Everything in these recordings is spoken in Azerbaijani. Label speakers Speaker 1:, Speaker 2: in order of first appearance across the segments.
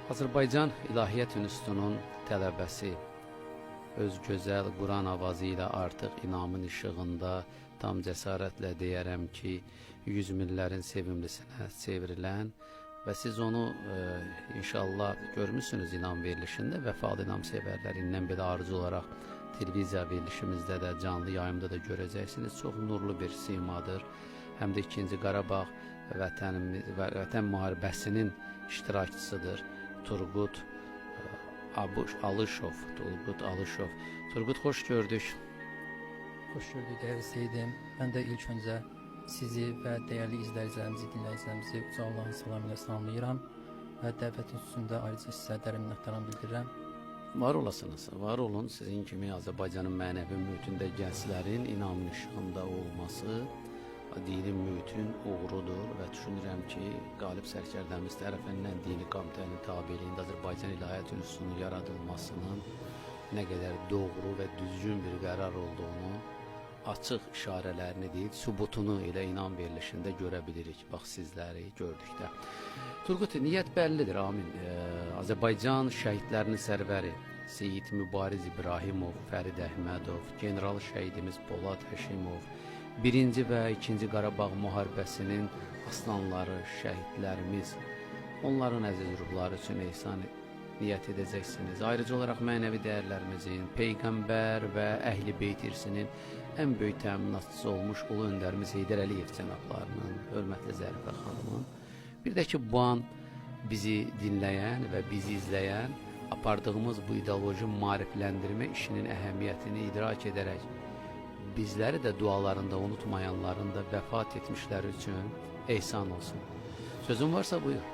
Speaker 1: Azərbaycan İlahiyyat İnstitutunun tələbəsi öz gözəl Quran avazı ilə artıq inamın işığında tam cəsarətlə deyərəm ki, yüz minlərin sevimlisinə çevrilən və siz onu inşallah görmüsünüz inam verilişində. Vəfalı inam sevərlərindən belə arzu olaraq televiziya verilişimizdə də, canlı yayımda da görəcəksiniz. Çox nurlu bir simadır. Həm də 2-ci Qarabağ vətən müharibəsinin iştirakçısıdır. Turgut Alışov. Turgut, xoş gördük.
Speaker 2: Xoş gördük dəyərli Seyidim. Mən də ilk öncə sizi və dəyərli izləyicilərimizi, dinləyicilərimizi uca Allahın salamı ilə salamlayıram və dəvətin üstündə ayrıca sizə dərin minnətdarlığımı bildirirəm.
Speaker 1: Var olasınız, var olun. Sizin kimi Azərbaycanın mənəvi mühitində gənclərin inamın işığında olması dini mühitin uğurudur və düşünürəm ki, qalib sərkərdəmiz tərəfindən dini komitənin tabeliyində Azərbaycan İlahiyyat İnstitutunun yaradılmasının nə qədər doğru və düzgün bir qərar olduğunu açıq işarələrini deyil, sübutunu elə inam verilişində görə bilirik. Bax, sizləri gördükdə. Turgut, niyyət bəllidir, amin. Azərbaycan şəhidlərinin sərvəri Seyid Mübariz İbrahimov, Fərid Əhmədov, general şəhidimiz Polad Həşimov, 1-ci və 2-ci Qarabağ müharibəsinin aslanları, şəhidlərimiz, onların əziz ruhları üçün ehsan niyyət edəcəksiniz. Ayrıca olaraq mənəvi dəyərlərimizin, Peyğəmbər və Əhl-i Beyt irsinin ən böyük təminatçısı olmuş Ulu Öndərimiz Heydər Əliyev cənablarının, hörmətli Zərifə xanımın, bir də ki, bu an bizi dinləyən və bizi izləyən, apardığımız bu ideoloji maarifləndirmə işinin əhəmiyyətini idrak edərək, bizləri də dualarında unutmayanların da vəfat etmişləri üçün ehsan olsun. Sözün varsa buyur.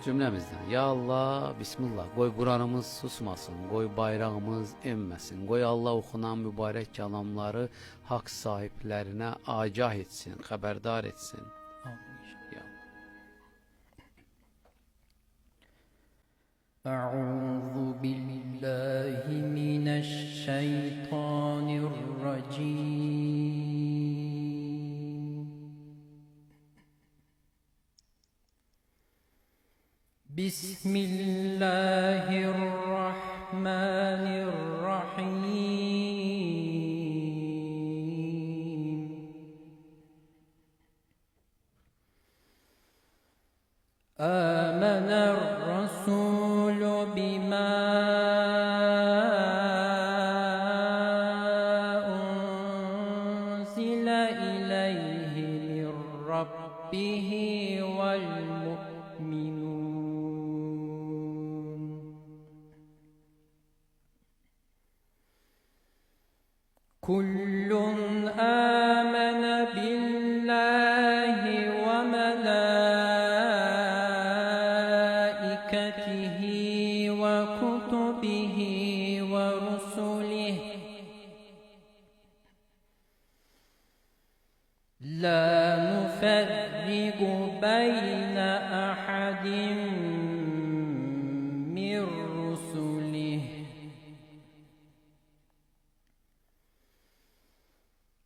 Speaker 1: Cümləmizdən. Ya Allah, Bismillah. Qoy Quranımız susmasın, qoy bayrağımız enməsin, qoy Allah oxunan mübarək kəlamları haqq sahiblərinə agah etsin, xəbərdar etsin.
Speaker 2: أعوذ بالله من الشيطان الرجيم بسم الله الرحمن الرحيم آمن الرسول بما أنزل إليه من ربه والمؤمنون كل آمن بالله وملائكته وكتبه ورسله لا نفرق بين أحد من رسله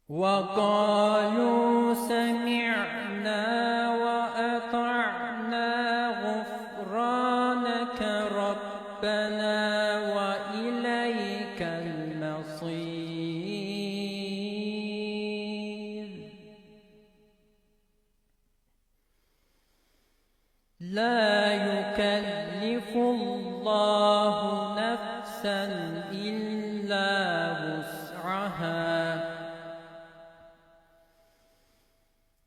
Speaker 2: وقالوا سمعنا وأطعنا غفرانك ربنا وإليك المصير لا يكلف الله نفسا إلا وسعها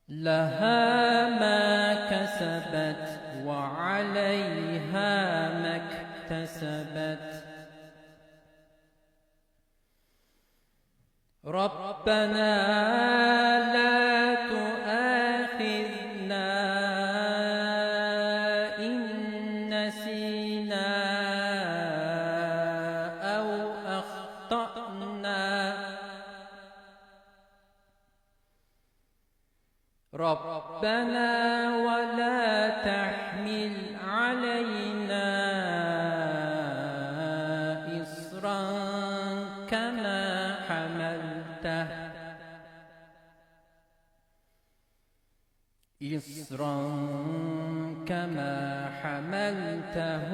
Speaker 2: لها ما كسبت وعليها ما اكتسبت ربنا لا تؤاخذنا إن نسينا أو أخطأنا ربنا ولا تحمل علينا إصرا كما حملته إصرا كما حملته حملته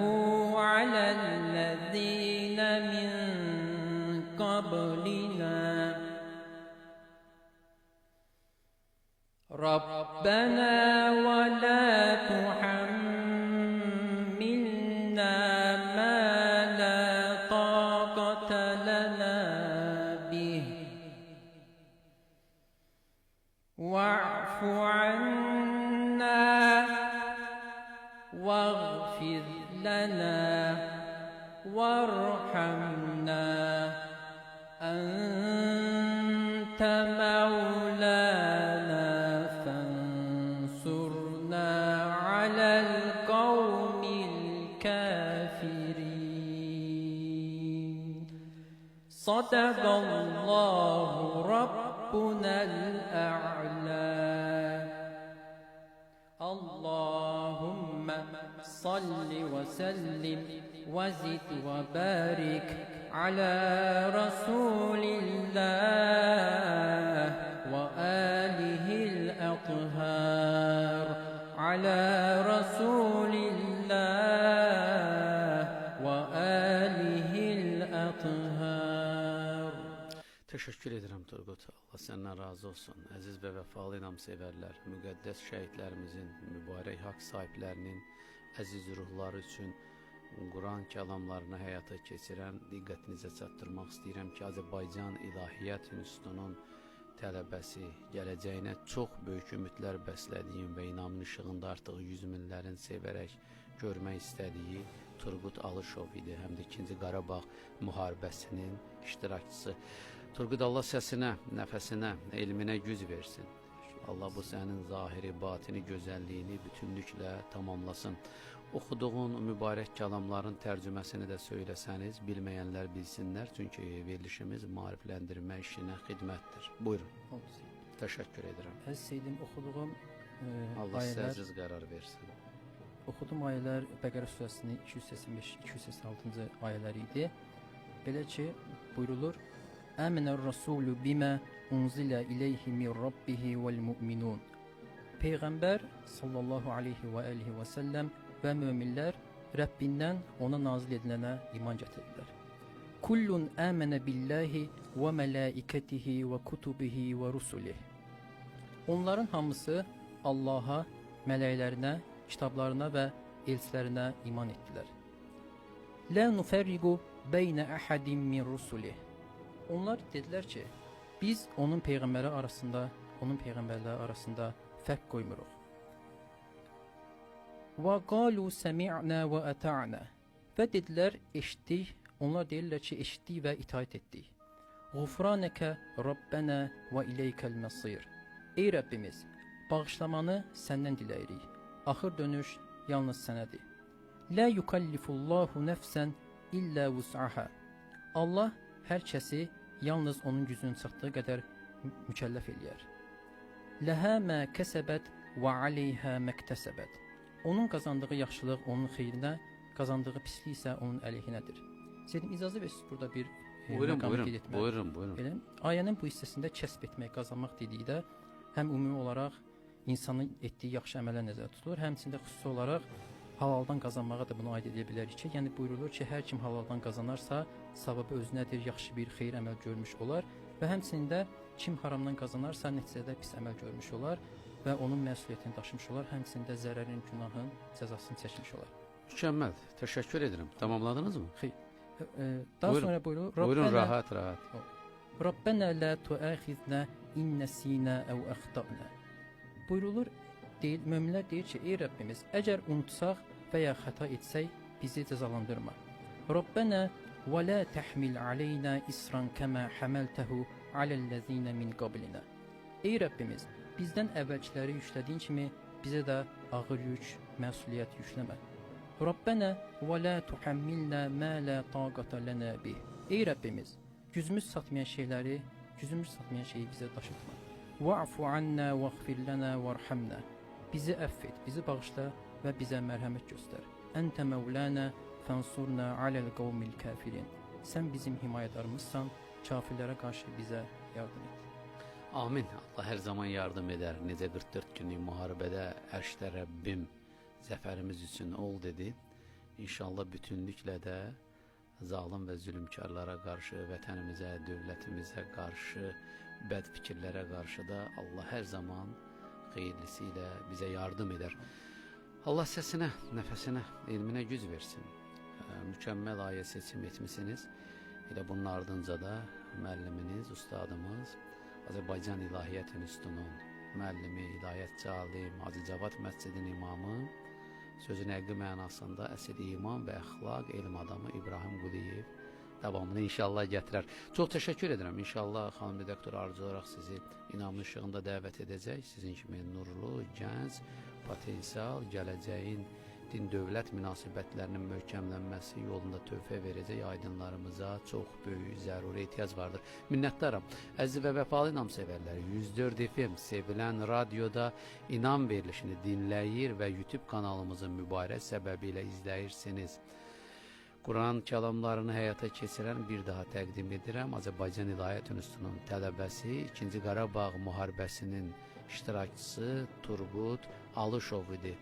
Speaker 2: على الذين من قبلنا ربنا ولا تحملنا ما لا طاقة لنا به واعف عنا واغفر لنا وارحمنا أنت مولانا فانصرنا على القوم الكافرين صدق الله ربنا الأعلى اللهم صل وسلم وزد وبارك على رسول الله وآله الأطهار على رسول الله وآله الأطهار.
Speaker 1: Teşekkür edirəm Turgut. Allah səndən razı olsun. Əziz və vəfalı inamsevərlər, müqəddəs şəhidlərimizin, mübarək haqq sahiblərinin əziz ruhları üçün Quran kəlamlarını həyata keçirən diqqətinizə çatdırmaq istəyirəm ki, Azərbaycan İlahiyyat İnstitutunun tələbəsi, gələcəyinə çox böyük ümidlər bəslədiyim və inamın işığında artıq 100 minlərin sevərək görmək istədiyi Turgut Alışov idi. Həm də 2-ci Qarabağ müharibəsinin iştirakçısı. Turgut, Allah səsinə, nəfəsinə, elminə güc versin. Allah bu sənin zahiri, batini gözəlliyini bütünlüklə tamamlasın. Oxuduğun mübarək kəlamların tərcüməsini də söyləsəniz, bilməyənlər bilsinlər. Çünki verilişimiz maarifləndirmə işinə xidmətdir. Buyurun. Təşəkkür edirəm.
Speaker 2: Əziz Seydim, oxuduğum
Speaker 1: Allah sizə
Speaker 2: ayələr,
Speaker 1: əziz qərar versin.
Speaker 2: oxuduğum ayələr Bəqərə surəsinin 285-286-cı ayələri idi. Belə ki, buyrulur: Əminər Rasulü bimə unzilə iləyhi min Rabbihi vəl müminun. Peyğəmbər sallallahu aleyhi və alihi və səlləm və möminlər Rəbbindən ona nazil edilənə iman gətirirlər. Kullun əmənə billahi və mələikətihi və kutubihi və rusulih. Onların hamısı Allaha, mələklərinə, kitablarına və elçilərinə iman etdilər. La nuferriqu beynə əhədin min rusulih. Onlar dedilər ki, biz onun peyğəmbərləri arasında fərq qoymuruq. Və qalu səmi'na və ata'na. Və dedilər, eşitdik. Onlar deyirlər ki, eşitdik və itaat etdik. Ğufranəkə Rabbənə və ileykəl məsir. Ey Rəbbimiz, bağışlamanı səndən diləyirik. Axır dönüş yalnız sənədir. La yukallifullahu nəfsən illə vus'aha. Allah hər kəsi yalnız onun gücünün çatdığı qədər mükəlləf eləyər. Ləhə mə kəsəbət və aleyhə məktəsəbət. Onun qazandığı yaxşılıq onun xeyrinə, qazandığı pislik isə onun əleyhinədir. Sedim, icazə versiniz burada bir məqamı qeyd etmək.
Speaker 1: Buyurun.
Speaker 2: Ayənin bu hissəsində kəsb etmək, qazanmaq dedikdə həm ümumi olaraq insanın etdiyi yaxşı əməllər nəzərdə tutulur, həmçində xüsusi olaraq halaldan qazanmağa da bunu aid edə bilərik ki, yəni buyurulur ki, hər kim halaldan qazanarsa, savabı özünədir, yaxşı bir xeyir əməl görmüş olar və həmçində kim haramdan qazanarsa, nəticədə pis əməl görmüş olar və onun məsuliyyətini daşımış olar, həmçində zərərin, günahın cəzasını çəkmiş olar.
Speaker 1: Mükəmməl, təşəkkür edirəm. Tamamladınız mı?
Speaker 2: Xeyr. Daha sonra buyurur,
Speaker 1: Buyurun, rahat.
Speaker 2: Rabbənə lə tuəxiznə innəsinə əv əxtəqnə. Buyurulur, möminlər deyir ki, ey Rəbbimiz, əgər unutsaq və ya xəta etsək, bizi cəzalandırma. Rabbənə və lə təhmil aleynə isran kəmə həməltəhu aləl-ləzinə min qablinə. Ey Rəbbimiz, bizdən əvvəlkiləri yüklədiyin kimi bizə də ağır yük, məsuliyyət yükləmə. Rabbənə və lə tuhammilnə mə lə taqata lənə bih. Ey Rəbbimiz, gücümüz çatmayan şeyi bizə daşıtma. Va'fu annə vəğfir lənə vərhamnə. Bizi əff et, bizi bağışla və bizə mərhəmət göstər. Əntə məvlənə fənsurna aləl qavmil kafirin. Sən bizim himayədarımızsan, kafirlərə qarşı bizə yardım et.
Speaker 1: Amin. Allah hər zaman yardım edər. Necə 44 günlük müharibədə ərşdə Rəbbim zəfərimiz üçün ol dedi. İnşallah bütünlüklə də zalim və zülmkarlara qarşı, vətənimizə, dövlətimizə qarşı, bəd fikirlərə qarşı da Allah hər zaman xeyirlisi ilə bizə yardım edər. Allah səsinə, nəfəsinə, elminə güc versin. Mükəmməl ayə seçim etmişsiniz. Elə bunun ardınca da müəlliminiz, ustadımız, Azərbaycan İlahiyyat İnstitutunun müəllimi, ilahiyatçı alim, Hacı Cavad məscidin imamı, sözün həqiqi mənasında əsl iman və əxlaq elm adamı İbrahim Quliyev davamını inşallah gətirər. Çox təşəkkür edirəm. İnşallah xanım redaktor arzu olaraq sizi İnamın işığında dəvət edəcək. Sizin kimi nurlu, gənc, potensial, gələcəyin din dövlət münasibətlərinin möhkəmlənməsi yolunda töhfə verəcək aydınlarımıza çox böyük zəruri ehtiyac vardır. Minnətdaram. Əziz və vəfalı İnam sevərləri, 104 FM sevilən radioda İnam verilişini dinləyir və YouTube kanalımızın mübarək səbəbi ilə izləyirsiniz. Quran kəlamlarını həyata keçirən bir daha təqdim edirəm. Azərbaycan İlahiyyat İnstitutunun tələbəsi, 2-ci Qarabağ müharibəsinin iştirakçısı Turgut Alışov idi.